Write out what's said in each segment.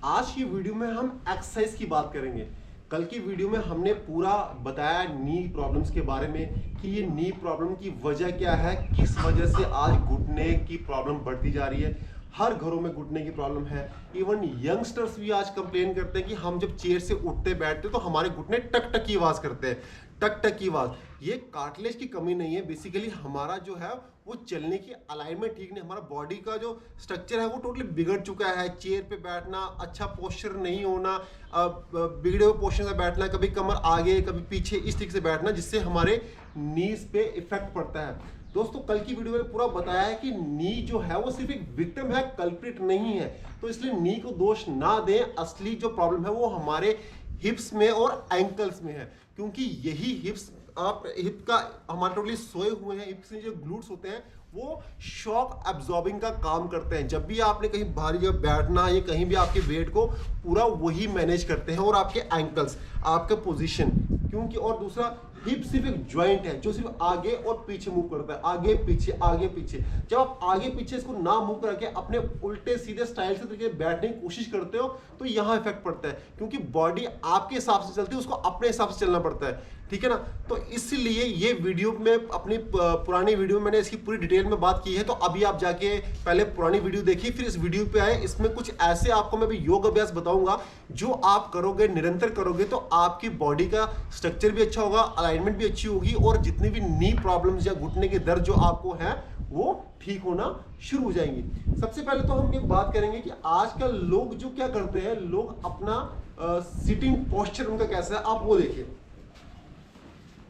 आज की वीडियो में हम एक्सरसाइज की बात करेंगे। कल की वीडियो में हमने पूरा बताया नी प्रॉब्लम्स के बारे में कि ये नी प्रॉब्लम की वजह क्या है, किस वजह से आज घुटने की प्रॉब्लम बढ़ती जा रही है। हर घरों में घुटने की प्रॉब्लम है। इवन यंगस्टर्स भी आज कंप्लेन करते हैं कि हम जब चेयर से उठते बैठते तो हमारे घुटने टक टक की आवाज करते हैं, टक टक की आवाज। ये कार्टिलेज की कमी नहीं है, बेसिकली हमारा जो है वो चलने की अलाइनमेंट ठीक नहीं, हमारा बॉडी का जो स्ट्रक्चर है वो टोटली बिगड़ चुका है। चेयर पे बैठना, अच्छा पोस्चर नहीं होना, बिगड़े हुए पोस्चर से बैठना, कभी कमर आगे कभी पीछे इस तरीके से बैठना, जिससे हमारे नीज पे इफेक्ट पड़ता है। दोस्तों कल की वीडियो में पूरा बताया है कि नी जो है वो सिर्फ एक विक्टिम है, कल्प्रिट नहीं है। तो इसलिए नी को दोष ना दें, असली जो प्रॉब्लम है वो हमारे हिप्स में और एंकल्स में है, क्योंकि यही हिप्स आप हिप का हमारे टोटली सोए हुए हैं। हिप्स में जो ग्लूट्स होते हैं वो शॉक एब्जॉर्बिंग का काम करते हैं। जब भी आपने कहीं भारी जगह बैठना या कहीं भी आपके वेट को पूरा वही मैनेज करते हैं, और आपके एंकल्स, आपका पोजीशन, क्योंकि और दूसरा हिप सिर्फ एक ज्वाइंट है जो सिर्फ आगे और पीछे मूव करता है, आगे पीछे आगे पीछे। जब आप आगे पीछे इसको ना मूव करके अपने उल्टे सीधे स्टाइल से तरीके बैठने की कोशिश करते हो तो यहाँ इफेक्ट पड़ता है, क्योंकि बॉडी आपके हिसाब से चलती है, उसको अपने हिसाब से चलना पड़ता है, ठीक है ना। तो इसलिए ये वीडियो में अपनी पुरानी वीडियो में मैंने इसकी पूरी डिटेल में बात की है। तो अभी आप जाके पहले पुरानी वीडियो देखिए, फिर इस वीडियो पे आए। इसमें कुछ ऐसे आपको मैं भी योग अभ्यास बताऊंगा जो आप करोगे, निरंतर करोगे तो आपकी बॉडी का स्ट्रक्चर भी अच्छा होगा, अलाइनमेंट भी अच्छी होगी, और जितनी भी नी प्रॉब्लम्स या घुटने के दर्द जो आपको है वो ठीक होना शुरू हो जाएंगी। सबसे पहले तो हम ये बात करेंगे कि आजकल लोग जो क्या करते हैं, लोग अपना सिटिंग पोस्चर उनका कैसा है, आप वो देखिए।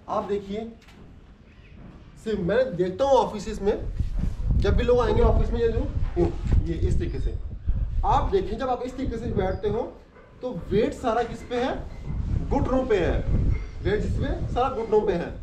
आप देखिए, सिर्फ मैं देखता हूँ ऑफिस में, जब भी लोग आएंगे ऑफिस में, ये इस तरीके से आप देखिए। जब आप इस तरीके से बैठते हो तो वेट सारा किस पे है, घुटनों पे है। वेट जिसमें सारा घुटनों पे है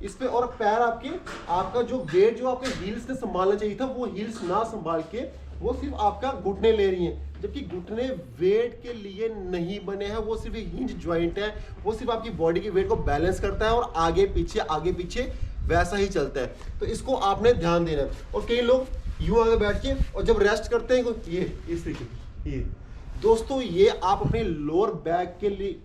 इस पे, और पैर आपका जो वेट जो आपके हील्स ने संभालना चाहिए था वो हील्स ना संभाल के वो सिर्फ आपका घुटने ले रही हैं, जबकि घुटने वेट के लिए नहीं बने हैं। वो सिर्फ एक हिंज ज्वाइंट है, वो सिर्फ आपकी बॉडी के वेट को बैलेंस करता है और आगे पीछे वैसा ही चलता है। तो इसको आपने ध्यान देना है। और कई लोग यूं आगे बैठ के और जब रेस्ट करते हैं ये इस तरीके, ये दोस्तों ये आप अपने लोअर बैक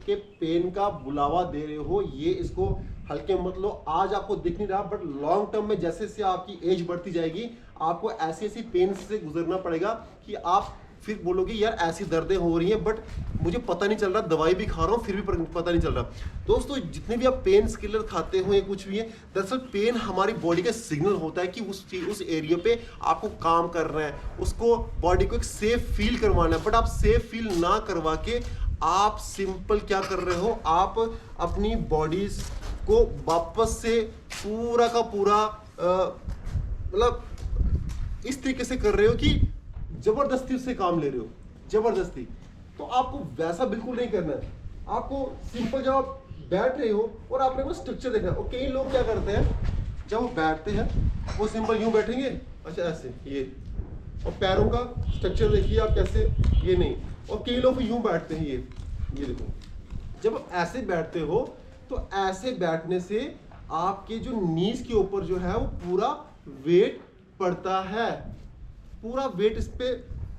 के पेन का बुलावा दे रहे हो। ये इसको हल्के मत लो। आज आपको दिख नहीं रहा, बट लॉन्ग टर्म में जैसे जैसे आपकी एज बढ़ती जाएगी आपको ऐसी ऐसी पेन से गुजरना पड़ेगा कि आप फिर बोलोगे यार ऐसी दर्दें हो रही हैं, बट मुझे पता नहीं चल रहा, दवाई भी खा रहा हूँ फिर भी पता नहीं चल रहा। दोस्तों जितने भी आप पेन किलर खाते हो या कुछ भी है, दरअसल पेन हमारी बॉडी का सिग्नल होता है कि उस एरिया पे आपको काम करना है, उसको बॉडी को एक सेफ फील करवाना है। बट आप सेफ फील ना करवा के आप सिंपल क्या कर रहे हो, आप अपनी बॉडी को वापस से पूरा का पूरा मतलब इस तरीके से कर रहे हो कि जबरदस्ती उससे काम ले रहे हो, जबरदस्ती। तो आपको वैसा बिल्कुल नहीं करना है। आपको सिंपल जब आप बैठ रहे हो और आपने वो स्ट्रक्चर देखना है। और कई लोग क्या करते हैं, जब वो बैठते हैं वो सिंपल यूं बैठेंगे, अच्छा ऐसे, ये, और पैरों का स्ट्रक्चर देखिए आप कैसे, ये नहीं। और कई लोग यूं बैठते हैं, ये देखो। जब आप ऐसे बैठते हो तो ऐसे बैठने से आपके जो नीज के ऊपर जो है वो पूरा वेट पड़ता है। पूरा वेट इस पे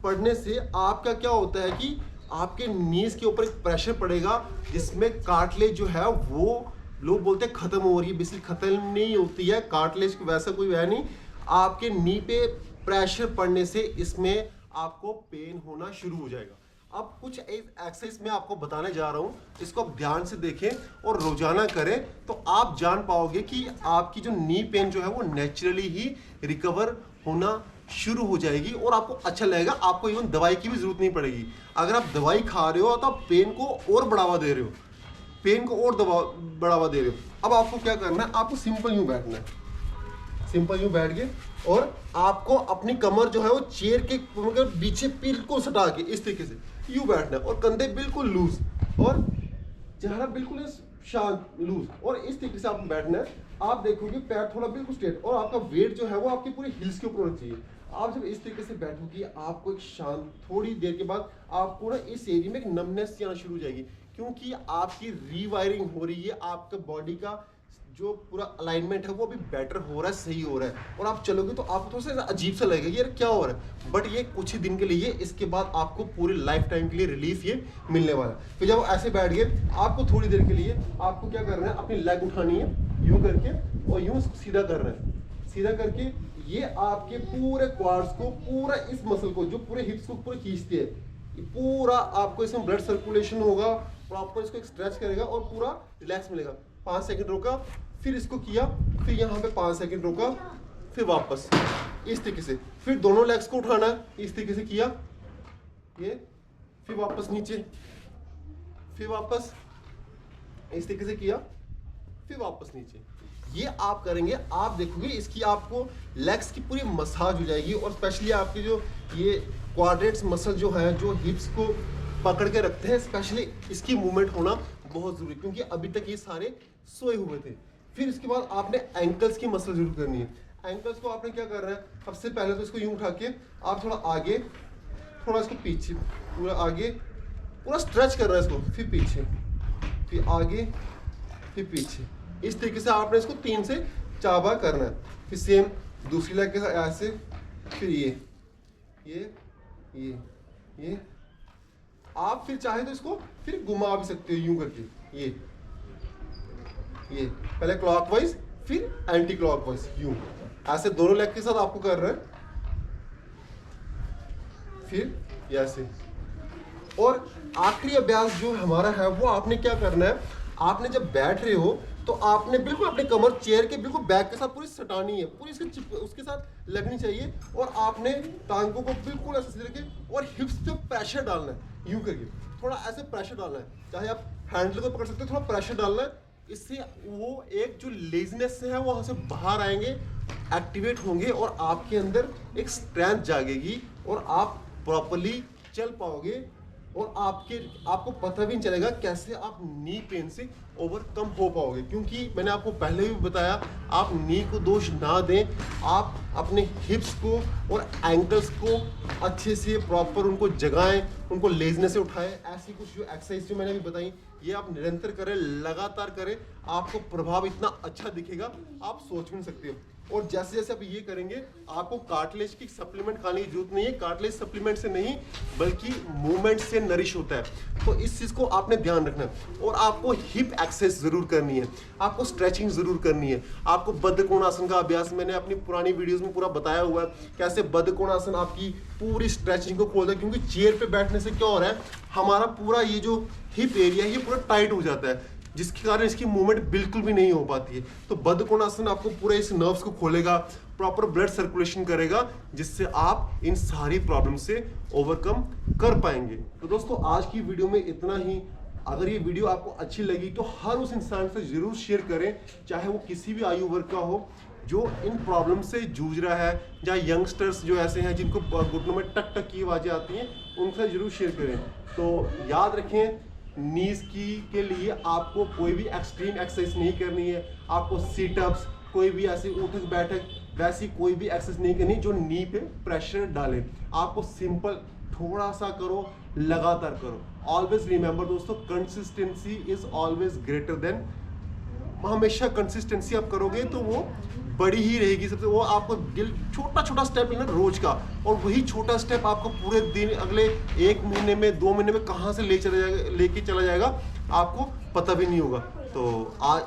पड़ने से आपका क्या होता है कि आपके नीज के ऊपर एक प्रेशर पड़ेगा, जिसमें कार्टिलेज जो है वो लोग बोलते हैं खत्म हो रही है। बेसिकली खत्म नहीं होती है कार्टिलेज, वैसा कोई है नहीं। आपके नी पे प्रेशर पड़ने से इसमें आपको पेन होना शुरू हो जाएगा। अब कुछ एक्सरसाइज मैं आपको बताने जा रहा हूं, इसको आप ध्यान से देखें और रोजाना करें तो आप जान पाओगे कि आपकी जो नी पेन जो है वो नेचुरली ही रिकवर होना शुरू हो जाएगी और आपको अच्छा लगेगा। आपको इवन दवाई की भी जरूरत नहीं पड़ेगी। अगर आप दवाई खा रहे हो तो आप पेन को और बढ़ावा दे रहे हो, पेन को और बढ़ावा दे रहे हो। अब आपको क्या करना है, आपको सिंपल यूं बैठना है, सिंपल यूं बैठ के, और आपको अपनी कमर जो है वो चेयर के पीछे बिल्कुल सटा के इस तरीके से यूं बैठना है, और कंधे बिल्कुल लूज और चेहरा बिल्कुल शांत लूज, और इस तरीके से आपको बैठना है। आप देखोगे पैर थोड़ा बिल्कुल स्ट्रेट, और आपका वेट जो है वो आपकी पूरी हिल्स के ऊपर होना चाहिए। आप जब इस तरीके से बैठोगे आपको एक शांत, थोड़ी देर के बाद आपको ना इस एरिया में एक नमनेस आना शुरू हो जाएगी, क्योंकि आपकी रीवायरिंग हो रही है। आपका बॉडी का जो पूरा अलाइनमेंट है वो अभी बेटर हो रहा है, सही हो रहा है, और आप चलोगे तो आपको थोड़ा सा अजीब सा लगेगा यार क्या हो रहा है, बट ये कुछ ही दिन के लिए, इसके बाद आपको पूरी लाइफ टाइम के लिए रिलीफ ये मिलने वाला है। फिर जब ऐसे बैठ गए, आपको थोड़ी देर के लिए आपको क्या करना है, अपनी लेग उठानी है यूं करके और यूं सीधा करना है, सीधा करके ये आपके पूरे क्वाड्स को, पूरा इस मसल को जो पूरे हिप्स को पूरे खींचती है, पूरा आपको इसमें ब्लड सर्कुलेशन होगा, प्रॉपर इसको स्ट्रेच करेगा और पूरा रिलैक्स मिलेगा। 5 सेकंड रोका, फिर इसको किया, फिर यहाँ पे 5 सेकंड रोका, फिर वापस इस तरीके से, फिर दोनों लेग्स को उठाना है, इस तरीके से किया ये, फिर वापस नीचे, फिर वापस इस तरीके से किया, फिर वापस नीचे। ये आप करेंगे, आप देखोगे इसकी आपको लेग्स की पूरी मसाज हो जाएगी, और स्पेशली आपके जो ये क्वाड्रेट्स मसल जो है, जो हिप्स को पकड़ के रखते हैं, स्पेशली इसकी मूवमेंट होना बहुत जरूरी, क्योंकि अभी तक ये सारे सोए हुए थे। फिर इसके बाद आपने एंकल्स की मसल जरूर करनी है। एंकल्स को आपने क्या करना है, सबसे पहले तो इसको यूं उठा के आप थोड़ा आगे, थोड़ा इसको पीछे, पूरा आगे, पूरा स्ट्रेच कर रहा है इसको, फिर पीछे, फिर आगे, फिर पीछे, इस तरीके से आपने इसको 3 से 4 बार करना है। फिर सेम दूसरी लेग के साथ ऐसे, फिर ये आप फिर चाहे तो इसको फिर घुमा भी सकते हो यूं करके, ये पहले क्लॉकवाइज फिर एंटी क्लॉकवाइज, यूं ऐसे दोनों लेग के साथ आपको कर रहे हैं, फिर ऐसे। और आखिरी अभ्यास जो हमारा है वो आपने क्या करना है, आपने जब बैठ रहे हो तो आपने बिल्कुल अपने कमर चेयर के बिल्कुल बैक के साथ पूरी सटानी है, पूरी उसके साथ लगनी चाहिए, और आपने टांगों को बिल्कुल ऐसे सीधे रखे और हिप्स पे प्रेशर डालना है यूं करके, थोड़ा ऐसे प्रेशर डालना है, चाहे आप हैंडल को पकड़ सकते हो, थोड़ा प्रेशर डालना है, इससे वो एक जो लेजीनेस से है वो वहाँ से बाहर आएंगे, एक्टिवेट होंगे, और आपके अंदर एक स्ट्रेंथ जागेगी और आप प्रॉपरली चल पाओगे, और आपको पता भी नहीं चलेगा कैसे आप नी पेन से ओवरकम हो पाओगे। क्योंकि मैंने आपको पहले भी बताया, आप नी को दोष ना दें, आप अपने हिप्स को और एंकल्स को अच्छे से प्रॉपर उनको जगाएं, उनको लेजनेस से उठाएं। ऐसी कुछ जो एक्सरसाइज जो मैंने भी बताई, ये आप निरंतर करें, लगातार करें, आपको प्रभाव इतना अच्छा दिखेगा आप सोच भी नहीं सकते हो। और जैसे जैसे आप ये करेंगे, आपको कार्टिलेज की सप्लीमेंट खाने की जरूरत नहीं है, कार्टिलेज सप्लीमेंट से नहीं बल्कि मूवमेंट से नरिश होता है। तो इस चीज़ को आपने ध्यान रखना है। और आपको हिप एक्सरसाइज जरूर करनी है, आपको स्ट्रेचिंग जरूर करनी है, आपको बद्ध कोणासन का अभ्यास मैंने अपनी पुरानी वीडियोस में पूरा बताया हुआ है, कैसे बद्ध कोणासन आपकी पूरी स्ट्रेचिंग को खोलता है। क्योंकि चेयर पे बैठने से क्या हो रहा है, हमारा पूरा ये जो हिप एरिया है ये पूरा टाइट हो जाता है, जिसके कारण इसकी मूवमेंट बिल्कुल भी नहीं हो पाती है। तो बद्ध कोणासन आपको पूरे इस नर्व्स को खोलेगा, प्रॉपर ब्लड सर्कुलेशन करेगा, जिससे आप इन सारी प्रॉब्लम से ओवरकम कर पाएंगे। तो दोस्तों आज की वीडियो में इतना ही। अगर ये वीडियो आपको अच्छी लगी तो हर उस इंसान से जरूर शेयर करें, चाहे वो किसी भी आयु वर्ग का हो, जो इन प्रॉब्लम से जूझ रहा है, या यंगस्टर्स जो ऐसे हैं जिनको घुटनों में टक टक की आवाज़ें आती हैं, उनसे जरूर शेयर करें। तो याद रखें, नीज के लिए आपको कोई भी एक्सट्रीम एक्सरसाइज नहीं करनी है, आपको सीटअप्स, कोई भी ऐसी उठक बैठक वैसी कोई भी एक्सरसाइज नहीं करनी जो नी पे प्रेशर डाले। आपको सिंपल थोड़ा सा करो, लगातार करो। ऑलवेज रिमेंबर दोस्तों, consistency is always greater than, हमेशा कंसिस्टेंसी आप करोगे तो वो बड़ी ही रहेगी सबसे। वो आपको दिल छोटा छोटा स्टेप लेना रोज का, और वही छोटा स्टेप आपको पूरे दिन, अगले 1 महीने में 2 महीने में कहाँ से लेके चला जाएगा आपको पता भी नहीं होगा। तो आज